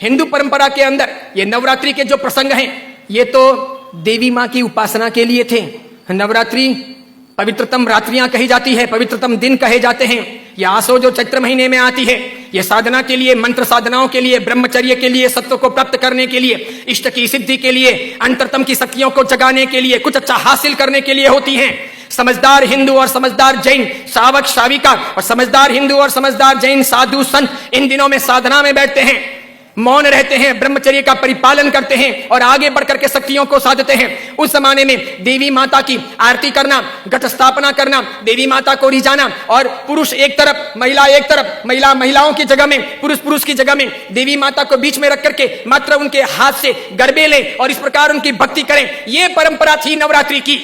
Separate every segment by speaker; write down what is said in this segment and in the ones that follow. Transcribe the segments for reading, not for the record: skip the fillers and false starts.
Speaker 1: हिंदू परंपरा के अंदर ये नवरात्रि के जो प्रसंग हैं, ये तो देवी मां की उपासना के लिए थे। नवरात्रि पवित्रतम रात्रियां कही जाती है, पवित्रतम दिन कहे जाते हैं। ये आसो जो चैत्र महीने में आती है, ये साधना के लिए, मंत्र साधनाओं के लिए, ब्रह्मचर्य के लिए, सत्व को प्राप्त करने के लिए, इष्ट की सिद्धि के लिए, अंतरतम की शक्तियों को जगाने के लिए, कुछ अच्छा हासिल करने के लिए होती हैं। समझदार हिंदू और समझदार जैन श्रावक श्राविका और समझदार हिंदू और समझदार जैन साधु संत इन दिनों में साधना में बैठते हैं, मौन रहते हैं, ब्रह्मचर्य का परिपालन करते हैं और आगे बढ़कर के शक्तियों को साधते हैं। उस जमाने में देवी माता की आरती करना, घट स्थापना करना, देवी माता को रिझाना और पुरुष एक तरफ, महिला एक तरफ, महिलाओं की जगह में, पुरुष की जगह में, देवी माता को बीच में रख करके मात्र उनके हाथ से गरबे लें और इस प्रकार उनकी भक्ति करें, यह परंपरा थी नवरात्रि की।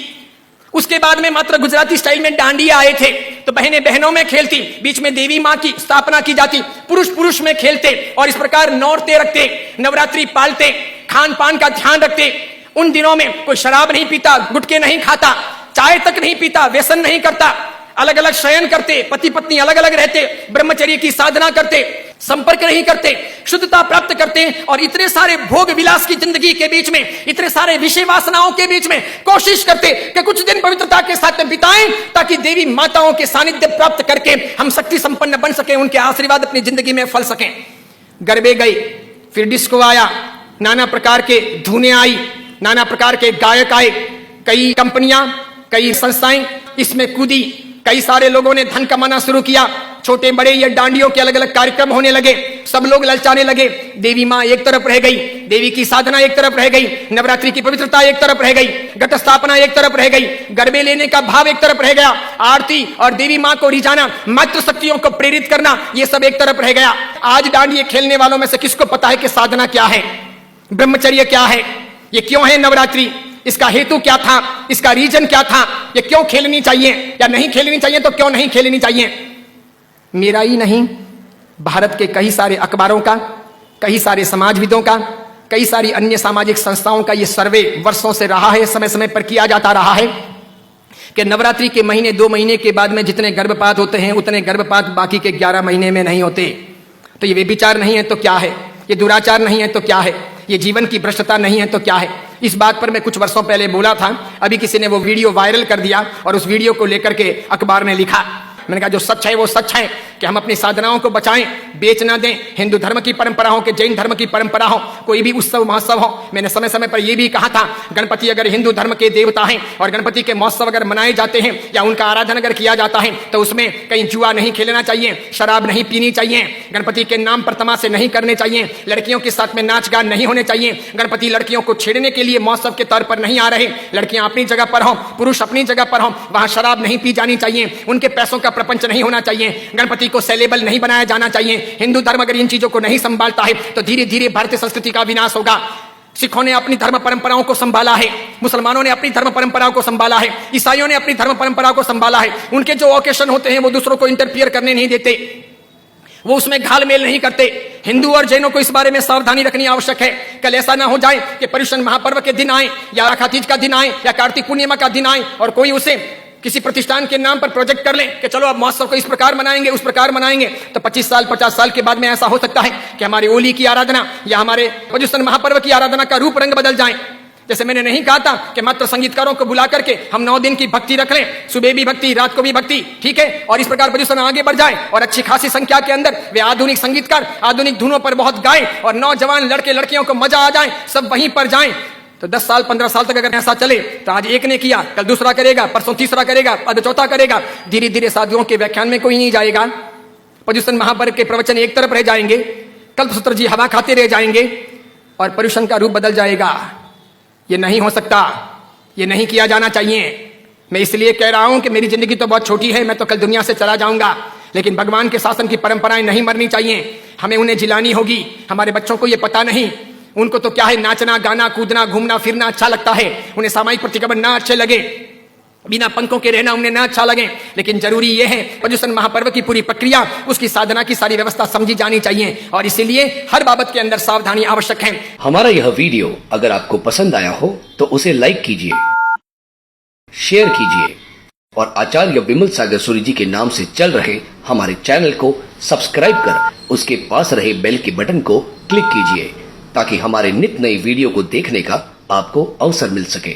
Speaker 1: उसके बाद में मात्र गुजराती स्टाइल में डांडिया आए थे, तो बहनें बहनों में खेलती, बीच में देवी मां की स्थापना की जाती, पुरुष में खेलते और इस प्रकार नौरते रखते, नवरात्रि पालते, खान पान का ध्यान रखते। उन दिनों में कोई शराब नहीं पीता, गुटखे नहीं खाता, चाय तक नहीं पीता, व्यसन नहीं करता, अलग अलग शयन करते, पति पत्नी अलग अलग रहते, ब्रह्मचर्य की साधना करते, संपर्क नहीं करते, शुद्धता प्राप्त करते और इतने सारे भोग विलास की जिंदगी के बीच में, इतने सारे विषय वासनाओं के बीच में कोशिश करते कि कुछ दिन पवित्रता के साथ में बिताएं, ताकि देवी माताओं के सानिध्य प्राप्त करके हम शक्ति संपन्न बन सके, उनके आशीर्वाद अपनी जिंदगी में फल सकें। गरबे गए, फिर डिस्को आया, नाना प्रकार के धुनें आई, नाना प्रकार के गायक आए, कई कंपनियां, कई संस्थाएं इसमें कूदी, कई सारे लोगों ने धन कमाना शुरू किया, छोटे बड़े ये डांडियों के अलग अलग कार्यक्रम होने लगे, सब लोग ललचाने लगे। देवी मां एक तरफ रह गई, देवी की साधना एक तरफ रह गई, नवरात्रि की पवित्रता एक तरफ रह गई, घट स्थापना एक तरफ रह गई, गरबे लेने का भाव एक तरफ रह गया, आरती और देवी मां को रिझाना, मातृ शक्तियों को प्रेरित करना, ये सब एक तरफ रह गया। आज डांडिये खेलने वालों में से किसको पता है कि साधना क्या है, ब्रह्मचर्य क्या है, ये क्यों है नवरात्रि, इसका हेतु क्या था, इसका रीजन क्या था, ये क्यों खेलनी चाहिए या नहीं खेलनी चाहिए, तो क्यों नहीं खेलनी चाहिए। मेरा ही नहीं, भारत के कई सारे अखबारों का, कई सारे समाजविदों का, कई सारी अन्य सामाजिक संस्थाओं का यह सर्वे वर्षों से रहा है, समय समय पर किया जाता रहा है कि नवरात्रि के महीने 2 महीने के बाद में जितने गर्भपात होते हैं, उतने गर्भपात बाकी के 11 महीने में नहीं होते। तो ये व्यभिचार नहीं है तो क्या है, ये दुराचार नहीं है तो क्या है, ये जीवन की भ्रष्टता नहीं है तो क्या है। इस बात पर मैं कुछ वर्षों पहले बोला था, अभी किसी ने वो वीडियो वायरल कर दिया और उस वीडियो को लेकर के अखबार ने लिखा। मैंने कहा जो सच है वो सच है कि हम अपनी साधनाओं को बचाएं, बेच ना दें। हिंदू धर्म की परंपरा हो कि जैन धर्म की परंपरा हो, कोई भी उत्सव महोत्सव हो, मैंने समय समय पर यह भी कहा था, गणपति अगर हिंदू धर्म के देवता हैं और गणपति के महोत्सव अगर मनाए जाते हैं या उनका आराधन अगर किया जाता है तो उसमें कहीं जुआ नहीं खेलना चाहिए, शराब नहीं पीनी चाहिए, गणपति के नाम पर तमाशे नहीं करने चाहिए, लड़कियों के साथ में नाच गान नहीं होने चाहिए, गणपति लड़कियों को छेड़ने के लिए महोत्सव के तौर पर नहीं आ रहे, लड़कियां अपनी जगह पर हो, पुरुष अपनी जगह पर हो, वहां शराब नहीं पी जानी चाहिए, उनके पैसों का प्रपंच नहीं होना चाहिए, गणपति को सेलेबल नहीं बनाया जाना चाहिए। हिंदू धर्म अगर इन चीजों को नहीं संभालता है तो धीरे धीरे भारतीय संस्कृति का विनाश होगा। सिखों ने अपनी धर्म परंपराओं को संभाला है, मुसलमानों ने अपनी धर्म परंपराओं को संभाला है, ईसाइयों ने अपनी धर्म परंपराओं को संभाला है। उनके जो ओकेशन होते हैं वो दूसरों को इंटरफियर करने नहीं देते, वो उसमें घालमेल नहीं करते। हिंदू और जैनों को इस बारे में सावधानी रखनी आवश्यक है। कल ऐसा ना हो जाए कि पर्युषण महापर्व के दिन आए या आखा तीज का दिन आए या कार्तिक पूर्णिमा का दिन आए और कोई उसे किसी प्रतिष्ठान के नाम पर प्रोजेक्ट कर ले कि चलो अब महोत्सव को इस प्रकार मनाएंगे, उस प्रकार मनाएंगे, तो 25 साल 50 साल के बाद में ऐसा हो सकता है कि हमारी होली की आराधना या हमारे पर्युषण महापर्व की आराधना का रूप रंग बदल जाए। जैसे मैंने नहीं कहा था कि मात्र संगीतकारों को बुला करके हम 9 दिन की भक्ति रख लें, सुबह भी भक्ति, रात को भी भक्ति, ठीक है, और इस प्रकार पर्युषण आगे बढ़ जाए और अच्छी खासी संख्या के अंदर वे आधुनिक संगीतकार आधुनिक धुनों पर बहुत गाएं और नौजवान लड़के लड़कियों को मजा आ जाए, सब वहीं पर जाएं। तो 10 साल 15 साल तक अगर ऐसा चले तो आज एक ने किया, कल दूसरा करेगा, परसों तीसरा करेगा, अब चौथा करेगा, धीरे धीरे साधुओं के व्याख्यान में कोई नहीं जाएगा, पर्युषण महापर्व के प्रवचन एक तरफ रह जाएंगे, कल्पसूत्र जी हवा खाते रह जाएंगे और पर्युषण का रूप बदल जाएगा। ये नहीं हो सकता, ये नहीं किया जाना चाहिए। मैं इसलिए कह रहा हूं कि मेरी जिंदगी तो बहुत छोटी है, मैं तो कल दुनिया से चला जाऊंगा, लेकिन भगवान के शासन की परंपराएं नहीं मरनी चाहिए, हमें उन्हें जिलानी होगी। हमारे बच्चों को ये पता नहीं, उनको तो क्या है, नाचना गाना कूदना घूमना फिरना अच्छा लगता है, उन्हें सामाजिक प्रतिक्रमण ना अच्छे लगे, बिना पंखों के रहना उन्हें ना अच्छा लगे, लेकिन जरूरी यह है पर्युषण महापर्व की पूरी प्रक्रिया, उसकी साधना की सारी व्यवस्था समझी जानी चाहिए और इसीलिए हर बाबत के अंदर सावधानी आवश्यक है।
Speaker 2: हमारा यह वीडियो अगर आपको पसंद आया हो तो उसे लाइक कीजिए, शेयर कीजिए और आचार्य विमल सागर सूरी जी के नाम से चल रहे हमारे चैनल को सब्सक्राइब कर उसके पास रहे बेल के बटन को क्लिक कीजिए ताकि हमारे नित नए वीडियो को देखने का आपको अवसर मिल सके।